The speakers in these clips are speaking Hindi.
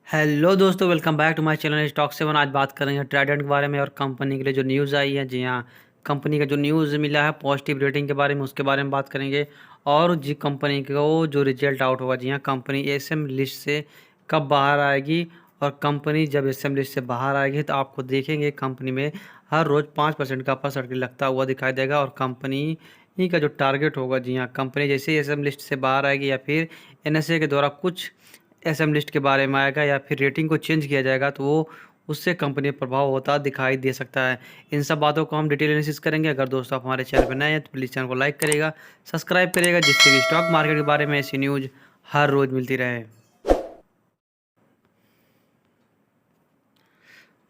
हेलो दोस्तों, welcome back to my channel stock seven. आज बात करेंगे ट्राइडेंट के बारे में और कंपनी के लिए जो न्यूज़ आई है। जी हाँ, कंपनी का जो न्यूज़ मिला है पॉजिटिव रेटिंग के बारे में, उसके बारे में बात करेंगे। और जी कंपनी को जो रिजल्ट आउट होगा, जी हाँ, कंपनी एसएम लिस्ट से कब बाहर आएगी। और कंपनी जब एसएम लिस्ट से बाहर आएगी तो आपको देखेंगे कंपनी में हर रोज़ 5% का अपर सर्किल लगता हुआ दिखाई देगा। और कंपनी ही का जो टारगेट होगा, जी हाँ, कंपनी जैसे ही एसएम लिस्ट से बाहर आएगी या फिर एनएसए के द्वारा कुछ एसएम लिस्ट के बारे में आएगा या फिर रेटिंग को चेंज किया जाएगा तो वो उससे कंपनी पर प्रभाव होता दिखाई दे सकता है। इन सब बातों को हम डिटेल एनालिसिस करेंगे। अगर दोस्तों आप हमारे चैनल पर नए हैं तो प्लीज़ चैनल को लाइक करेगा, सब्सक्राइब करेगा, जिससे कि स्टॉक मार्केट के बारे में ऐसी न्यूज़ हर रोज़ मिलती रहे।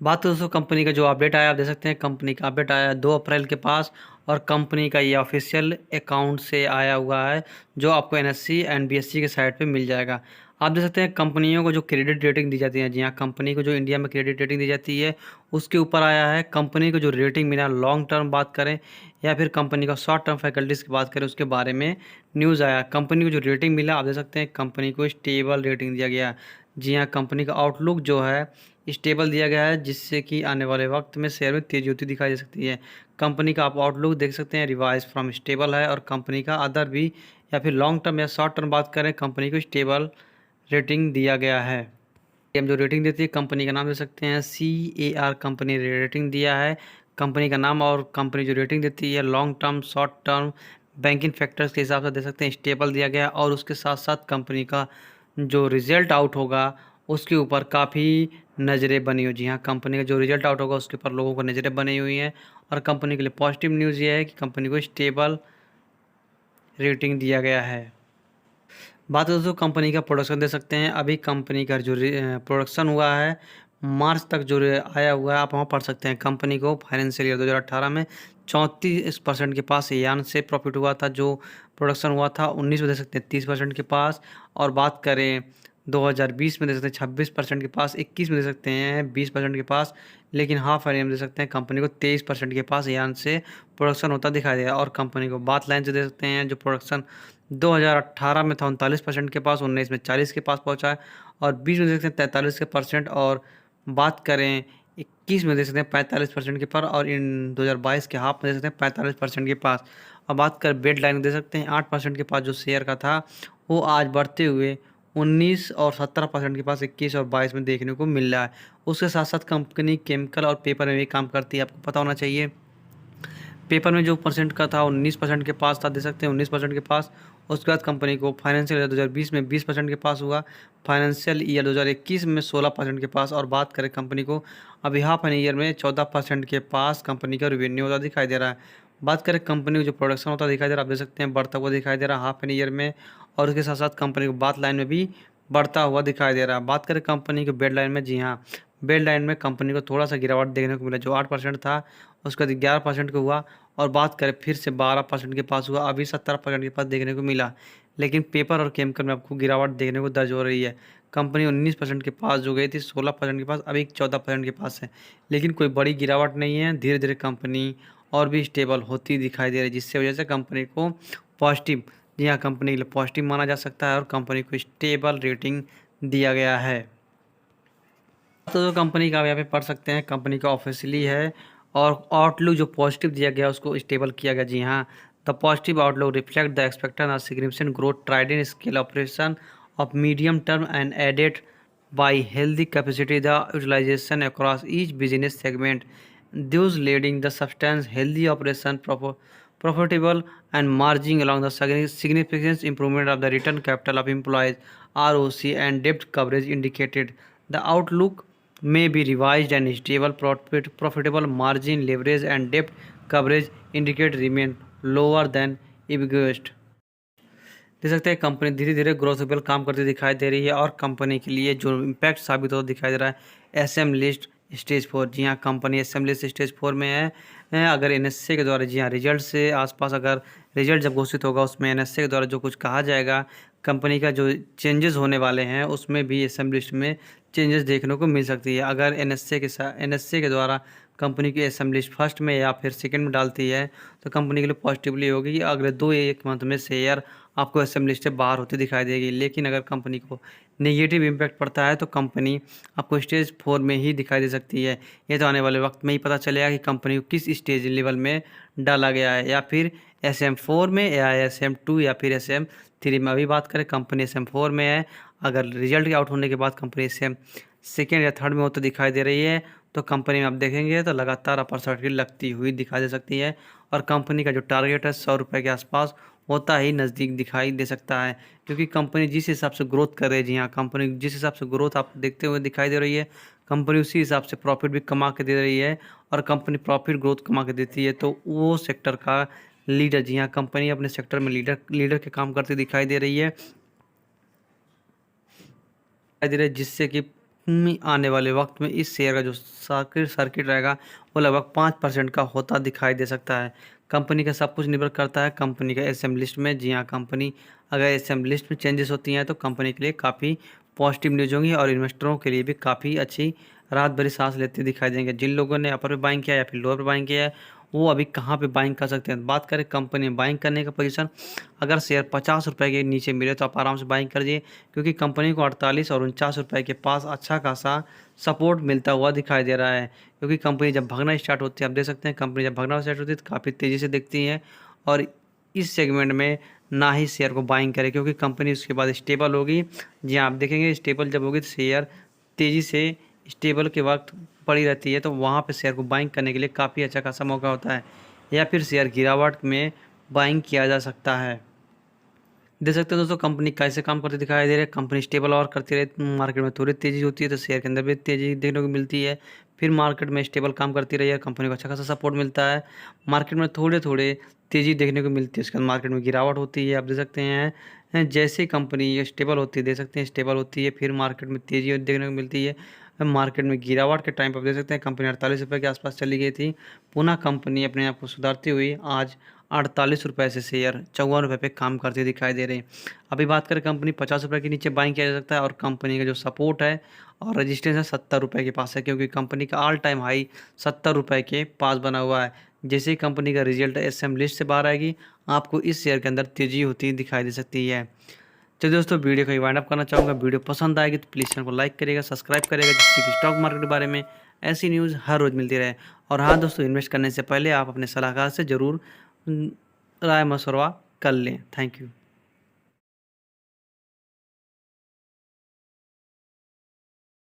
बात तो दोस्तों कंपनी का जो अपडेट आया, आप देख सकते हैं कंपनी का अपडेट आया 2 अप्रैल के पास। और कंपनी का ये ऑफिशियल अकाउंट से आया हुआ है, जो आपको एनएससी एंड बीएससी के साइट पे मिल जाएगा। आप देख सकते हैं कंपनियों को जो क्रेडिट रेटिंग दी जाती है, जी हाँ, कंपनी को जो इंडिया में क्रेडिट रेटिंग दी जाती है उसके ऊपर आया है कंपनी को जो रेटिंग मिला। लॉन्ग टर्म बात करें या फिर कंपनी का शॉर्ट टर्म फैकल्टीज़ की बात करें, उसके बारे में न्यूज़ आया। कंपनी को जो रेटिंग मिला, आप देख सकते हैं कंपनी को स्टेबल रेटिंग दिया गया। जी हाँ, कंपनी का आउटलुक जो है स्टेबल दिया गया है, जिससे कि आने वाले वक्त में शेयर में तेजी होती दिखाई दे सकती है। कंपनी का आप आउटलुक देख सकते हैं, रिवाइज फ्रॉम स्टेबल है। और कंपनी का अदर भी या फिर लॉन्ग टर्म या शॉर्ट टर्म बात करें, कंपनी को स्टेबल रेटिंग दिया गया है। हम जो रेटिंग देती है कंपनी का नाम दे सकते हैं CAR कंपनी रेटिंग दिया है कंपनी का नाम। और कंपनी जो रेटिंग देती है long term short term banking factors के हिसाब से दे सकते हैं स्टेबल दिया गया। और उसके साथ साथ कंपनी का जो रिजल्ट आउट होगा उसके ऊपर काफ़ी नज़रें बनी हुई। जी हाँ, कंपनी का जो रिजल्ट आउट होगा उसके ऊपर लोगों को नज़रें बनी हुई हैं। और कंपनी के लिए पॉजिटिव न्यूज़ ये है कि कंपनी को स्टेबल रेटिंग दिया गया है। बात है दोस्तों कंपनी का प्रोडक्शन दे सकते हैं। अभी कंपनी का जो प्रोडक्शन हुआ है मार्च तक जो आया हुआ है, आप वहाँ पढ़ सकते हैं। कंपनी को फाइनेंशियल ईयर 2018 में 34% के पास यान से प्रॉफिट हुआ था। जो प्रोडक्शन हुआ था 19 में दे सकते हैं 30% के पास। और बात करें 2020 में दे सकते हैं 26% के पास, 21 में दे सकते हैं 20% के पास। लेकिन हाफ ईयर में दे सकते हैं कंपनी को 23% के पास यान से प्रोडक्शन होता दिखाई देगा। और कंपनी को बात लाइन से दे सकते हैं, जो प्रोडक्शन 2018 में था 39% के पास, 19 में 40 के पास पहुंचा है। और 20 में देख सकते हैं 43%। और बात करें 21 में देख सकते हैं 45% के पर। और इन 2022 के हाफ में देख सकते हैं 45% के पास। अब बात कर बेड लाइन दे सकते हैं 8% के पास जो शेयर का था वो आज बढ़ते हुए 19 और 17% के पास 21 और 22 में देखने को मिल रहा है। उसके साथ साथ कंपनी केमिकल और पेपर में भी काम करती है, आपको पता होना चाहिए। पेपर में जो परसेंट का था 19% के पास था, दे सकते हैं 19% के पास। उसके बाद कंपनी को फाइनेंशियल ईयर 2020 में 20% के पास हुआ, फाइनेंशियल ईयर 2021 में 16% के पास। और बात करें कंपनी को अभी हाफ एन ईयर में 14% के पास कंपनी का रेवेन्यू होता दिखाई दे रहा है। बात करें कंपनी को जो प्रोडक्शन होता दिखाई दे रहा है, आप देख सकते हैं बढ़ता हुआ दिखाई दे रहा है हाफ एन ईयर में। और उसके साथ साथ कंपनी को बात लाइन में भी बढ़ता हुआ दिखाई दे रहा है। बात करें कंपनी के बेड लाइन में, जी हाँ, बेड लाइन में कंपनी को थोड़ा सा गिरावट देखने को मिला। जो 8% था उसका 11% का हुआ। और बात करें फिर से 12% के पास हुआ, अभी 17% के पास देखने को मिला। लेकिन पेपर और केमिकल में आपको गिरावट देखने को दर्ज हो रही है। कंपनी 19% के पास जो गई थी 16% के पास, अभी 14% के पास है। लेकिन कोई बड़ी गिरावट नहीं है, धीरे धीरे कंपनी और भी स्टेबल होती दिखाई दे रही है, जिससे वजह से कंपनी को पॉजिटिव, जी हाँ, कंपनी के लिए पॉजिटिव माना जा सकता है। और कंपनी को स्टेबल रेटिंग दिया गया है। तो जो कंपनी का आप यहाँ पे पढ़ सकते हैं, कंपनी का ऑफिशियली है। और आउटलुक जो पॉजिटिव दिया गया उसको स्टेबल किया गया। जी हाँ, the positive outlook reflect the expected और significant growth Trident scale operation of medium term and added by healthy capacity the utilization across each business segment, thus leading the substance healthy operation profitable and margin along the significant improvement of the return capital of employees ROC and debt coverage indicated. The outlook may be revised and stable profitable margin leverage and debt coverage indicate remain lower than evidenced. देख सकते हैं कंपनी धीरे धीरे ग्रोथेबल काम करती दिखाई दे रही है। और कंपनी के लिए जो इम्पैक्ट साबित होता दिखाई दे रहा है एसएम लिस्ट स्टेज 4। जी हाँ, कंपनी एसएम लिस्ट स्टेज 4 में है। अगर एनएसए के द्वारा, जी हाँ, रिजल्ट से आसपास अगर रिजल्ट जब घोषित होगा उसमें एनएसए के द्वारा जो कुछ कहा जाएगा, कंपनी का जो चेंजेस होने वाले हैं उसमें भी एसएम लिस्ट में चेंजेस देखने को मिल सकती है। अगर एनएसए के द्वारा कंपनी की एसएम लिस्ट फर्स्ट में या फिर सेकंड में डालती है तो कंपनी के लिए पॉजिटिवली होगी कि अगले 2 एक मंथ में शेयर आपको एसएम लिस्ट से बाहर होती दिखाई देगी। लेकिन अगर कंपनी को नेगेटिव इम्पैक्ट पड़ता है तो कंपनी आपको स्टेज 4 में ही दिखाई दे सकती है। ये तो आने वाले वक्त में ही पता चलेगा कि कंपनी को किस स्टेज लेवल में डाला गया है, या फिर SM4 में, या SM2, या फिर SM3 में। अभी बात करें, कंपनी SM4 में है। अगर रिजल्ट के आउट होने के बाद कंपनी SM सेकेंड या थर्ड में हो तो दिखाई दे रही है, तो कंपनी में आप देखेंगे तो लगातार अपर सर्किट लगती हुई दिखाई दे सकती है। और कंपनी का जो टारगेट है 100 रुपये के आसपास होता ही नज़दीक दिखाई दे सकता है, क्योंकि कंपनी जिस हिसाब से ग्रोथ कर रही है, जी हाँ, कंपनी जिस हिसाब से ग्रोथ आप देखते हुए दिखाई दे रही है, कंपनी उसी हिसाब से प्रॉफिट भी कमा के दे रही है। और कंपनी प्रॉफिट ग्रोथ कमा के देती है तो वो सेक्टर का लीडर, जी हाँ, कंपनी अपने सेक्टर में लीडर के काम करती दिखाई दे रही है, जिससे कि आने वाले वक्त में इस शेयर का जो सर्किट रहेगा वो लगभग 5% का होता दिखाई दे सकता है। कंपनी का सब कुछ निर्भर करता है कंपनी का एसएम लिस्ट में। जी हाँ, कंपनी अगर एसएम लिस्ट में चेंजेस होती हैं तो कंपनी के लिए काफ़ी पॉजिटिव न्यूज़ होंगी और इन्वेस्टरों के लिए भी काफ़ी अच्छी रात भरी सांस लेते दिखाई देंगे। जिन लोगों ने अपर पे बाइंग किया या फिर लोअर पे बाइंग किया है, वो अभी कहाँ पे बाइंग कर सकते हैं। बात करें कंपनी में बाइंग करने का पोजीशन, अगर शेयर 50 रुपये के नीचे मिले तो आप आराम से बाइंग करिए, क्योंकि कंपनी को 48 और 49 रुपये के पास अच्छा खासा सपोर्ट मिलता हुआ दिखाई दे रहा है। क्योंकि कंपनी जब भागना स्टार्ट होती है, आप देख सकते हैं कंपनी जब भागना स्टार्ट होती है तो काफ़ी तेज़ी से दिखती है। और इस सेगमेंट में ना ही शेयर को बाइंग करें, क्योंकि कंपनी उसके बाद स्टेबल होगी। जी हाँ, आप देखेंगे स्टेबल जब होगी तो शेयर तेज़ी से स्टेबल के वक्त पड़ी रहती है, तो वहाँ पे शेयर को बाइंग करने के लिए काफ़ी अच्छा खासा मौका होता है, या फिर शेयर गिरावट में बाइंग किया जा सकता है। देख सकते हैं दोस्तों कंपनी कैसे काम करती दिखाई दे रही है। कंपनी स्टेबल और करती रही, मार्केट में थोड़ी तेज़ी होती है तो शेयर के अंदर भी तेज़ी देखने को मिलती है। फिर मार्केट में स्टेबल काम करती रही है, कंपनी को अच्छा खासा सपोर्ट मिलता है। मार्केट में थोड़े थोड़े तेज़ी देखने को मिलती है, उसके बाद मार्केट में गिरावट होती है। आप देख सकते हैं जैसे कंपनी स्टेबल होती है, देख सकते हैं स्टेबल होती है, फिर मार्केट में तेज़ी देखने को मिलती है। मार्केट में गिरावट के टाइम पर आप देख सकते हैं कंपनी 48 रुपये के आसपास चली गई थी। पुनः कंपनी अपने आप को सुधारती हुई आज 48 रुपये से शेयर 54 रुपये पे काम करती दिखाई दे रही है। अभी बात करें कंपनी 50 रुपये के नीचे बाइंग किया जा सकता है, और कंपनी का जो सपोर्ट है और रजिस्टेंस है 70 रुपये के पास है, क्योंकि कंपनी का ऑल टाइम हाई 70 रुपये के पास बना हुआ है। जैसे ही कंपनी का रिजल्ट एसएम लिस्ट से बाहर आएगी, आपको इस शेयर के अंदर तेज़ी होती दिखाई दे सकती है। तो दोस्तों वीडियो को वाइंड अप करना चाहूँगा। वीडियो पसंद आएगी तो प्लीज़ चैनल को लाइक करिएगा, सब्सक्राइब करिएगा, जिससे कि स्टॉक मार्केट के बारे में ऐसी न्यूज़ हर रोज़ मिलती रहे। और हाँ दोस्तों, इन्वेस्ट करने से पहले आप अपने सलाहकार से ज़रूर राय मशवरा कर लें। Thank you.